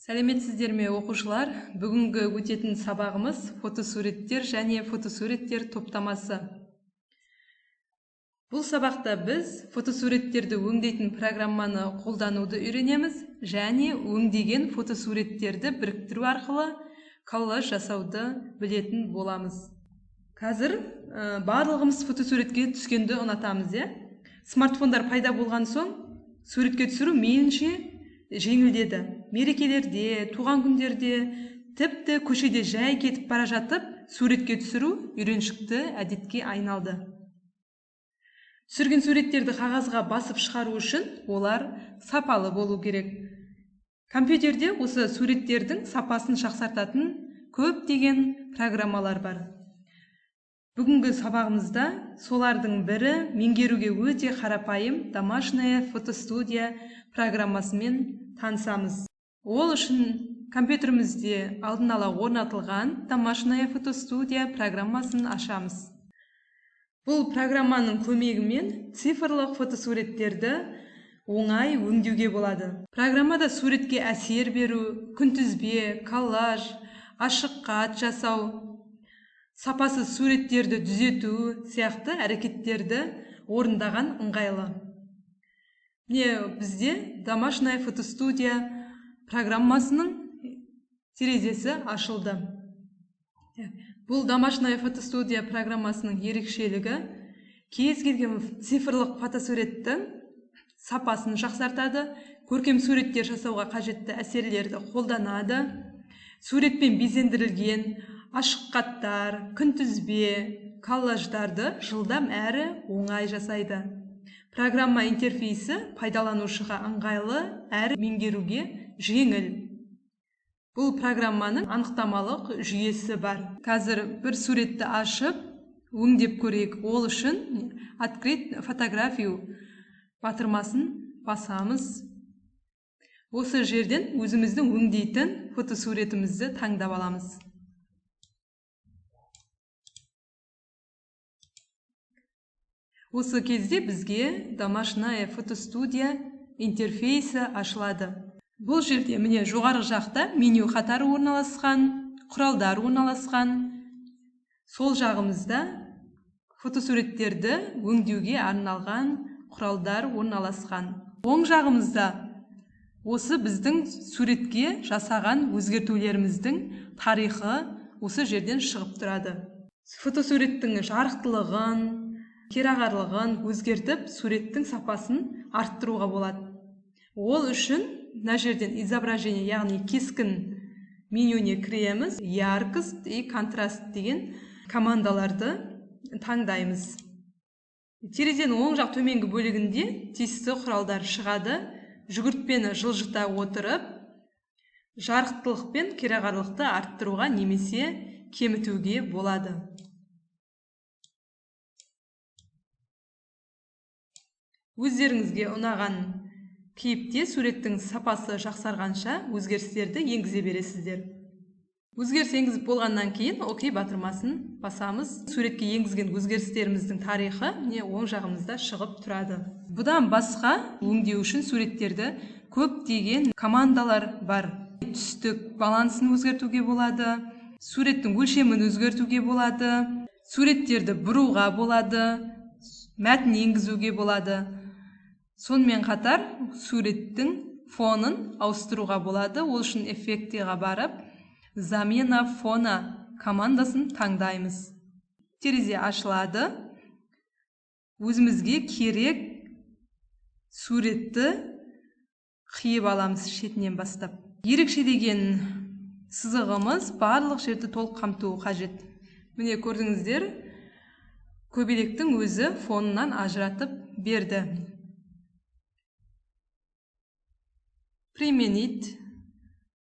Сәлеметсіздер ме оқушылар? Бүгінгі өтетін сабағымыз фотосуреттер және фотосуреттер топтамасы. Бұл сабақта біз фотосуреттерді өңдейтін программаны қолдануды үйренеміз және өңдеген фотосуреттерді біріктіру арқылы коллаж жасауды білетін боламыз. Қазір барлығымыз фотосуретке түскенді ұнатамыз, Смартфондар пайда болған соң суретке түсіру мейлінше жеңілдеді. Мерекелерде, туған күндерде, тіпті көшеде жай кетіп бара жатып, суретке түсіру үйреншікті әдетке айналды. Түсірген суреттерді қағазға басып шығару үшін олар сапалы болу керек. Компьютерде осы суреттердің сапасын жақсартатын көптеген программалар бар. Бүгінгі сабағымызда солардың бірі меңгеруге өте қарапайым домашняя фотостудия программасымен танысамыз. Ол үшін компьютерімізде алдын ала орнатылған домашняя фотостудия программасын ашамыз. Бұл программаның көмегімен цифрлық фотосуреттерді оңай өңдеуге болады. Программада суретке әсер беру, күнтізбе, коллаж, ашық хат жасау, сапасыз суреттерді түзету сияқты әрекеттерді орындаған ыңғайлы. Бізде домашняя фотостудия программасының терезесі ашылды. Бұл домашняя фотостудия программасының ерекшелігі кез келген цифрлық фотосуреттің сапасын жақсартады, көркем суреттер жасауға қажетті әсерлерді қолданады, суретпен безендірілген ашық хаттар, күнтізбе, коллаждарды жылдам әрі оңай жасайды. Программа интерфейсі пайдаланушыға ыңғайлы әрі меңгеруге жеңіл. Бұл программаның анықтамалық жүйесі бар. Қазір бір суретті ашып, өңдеп көрейік. Ол үшін открыть фотографию батырмасын басамыз. Осы жерден өзіміздің өңдейтін фотосуретімізді таңдап аламыз. Осы кезде бізге домашняя фотостудия интерфейсі ашылады. Бұл жерде міне жоғарғы жақта меню қатары орналасқан, құралдар орналасқан. Сол жағымызда фотосуреттерді өңдеуге арналған құралдар орналасқан. Оң жағымызда осы біздің суретке жасаған өзгертулеріміздің тарихы осы жерден шығып тұрады. Фотосуреттің жарықтылығын, керағарлығын өзгертіп, суреттің сапасын арттыруға болады. Ол үшін мына жерден изображение, яғни кескін менюне кіреміз, яркость и контраст деген командаларды таңдаймыз. Терезенің оң жақ төменгі бөлігінде тиісті құралдар шығады. Жүгіртпені жылжыта отырып, жарықтылық пен керағарлықты арттыруға немесе кемітуге болады. Өздеріңізге ұнаған кейіпте суреттің сапасы жақсарғанша өзгерістерді енгізе бересіздер. Өзгеріс енгізіп болғаннан кейін окей батырмасын басамыз. Суретке енгізген өзгерістеріміздің тарихы оң жағымызда шығып тұрады. Бұдан басқа өңдеу үшін суреттерді көптеген командалар бар. Түстік балансын өзгертуге болады, суреттің өлшемін өзгертуге болады, суреттерді бұруға болады, мәтін енгізуге болады. Сонымен қатар суреттің фонын ауыстыруға болады. Ол үшін эффектіға барып, замена фона командасын таңдаймыз. Терезе ашылады. Өзімізге керек суретті қиып аламыз шетінен бастап. Ерекшелеген сызығымыз барлық жерді толық қамтуы қажет. Міне көрдіңіздер, көбелектің өзі фонынан ажыратып берді. Применить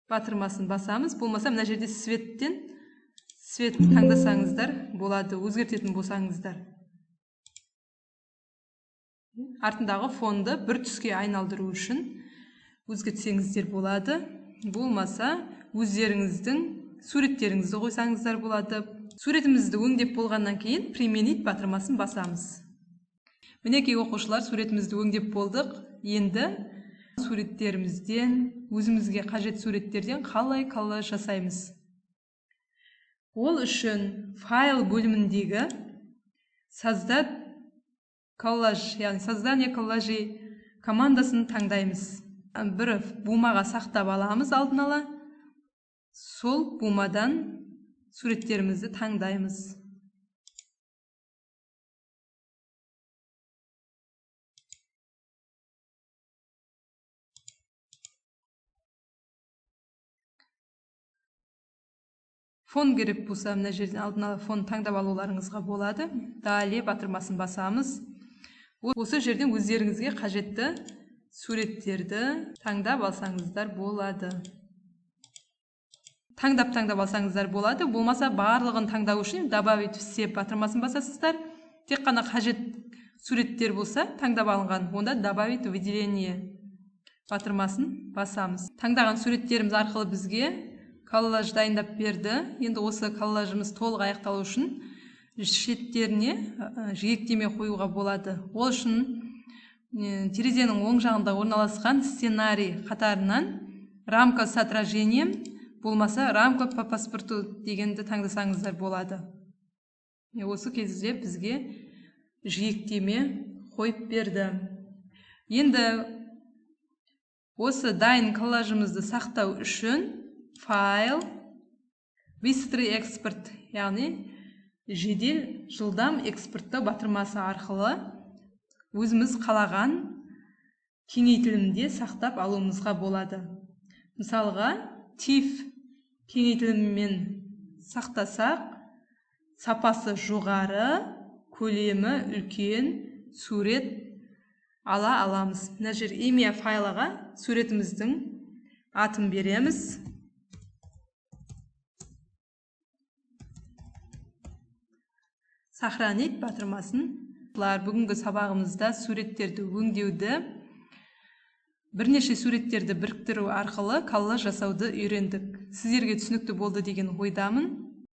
батырмасын басамыз. Болмаса мына жерде светтен светін таңдасаңыздар болады, өзгертетін болсаңыздар. Артындағы фонды бір түске айналдыру үшін өзгертсеңіздер болады. Болмаса өздеріңіздің суреттеріңізді қойсаңыздар болады. Суретімізді өңдеп болғаннан кейін применить батырмасын басамыз. Мінекей оқушылар, суретімізді өңдеп болдық. Енді суреттерімізден, өзімізге қажет суреттерден қалай коллаж жасаймыз? Ол үшін файл бөліміндегі создать коллаж, яғни создание коллажей командасын таңдаймыз. Бір бумаға сақтап аламыз алдын ала. Сол бумадан суреттерімізді таңдаймыз. Фон керек болса, мына жерден алдын ала фон таңдап алуларыңызға болады. Далее батырмасын басамыз. Осы жерден өздеріңізге қажетті суреттерді таңдап алсаңыздар болады. Таңдап алсаңыздар болады. Болмаса барлығын таңдау үшін добавить все батырмасын басасыздар. Тек қана қажет суреттер болса, таңдап алынған, онда добавить выделение батырмасын басамыз. Таңдаған суреттеріміз арқылы бізге коллаж дайындап берді. Енді осы коллажымыз толық аяқталу үшін шеттеріне жиектеме қоюға болады. Ол үшін терезенің оң жағында орналасқан сценарий қатарынан рамка с отражением, болмаса рамка по паспорту дегенді таңдасаңыздар болады. Осы кезде бізге жиектеме қойып берді. Енді осы дайын коллажымызды сақтау үшін файл, быстрый экспорт, яғни жедел жылдам экспорттау батырмасы арқылы өзіміз қалаған кеңейтілімде сақтап алуымызға болады. Мысалға, TIFF кеңейтіліммен сақтасақ, сапасы жоғары, көлемі үлкен сурет ала аламыз. Мына жер имя файлға суретіміздің атын береміз. Сохранить батырмасын. Бүгінгі сабағымызда суреттерді өңдеуді, бірнеше суреттерді біріктіру арқылы коллаж жасауды үйрендік. Сіздерге түсінікті болды деген ойдамын.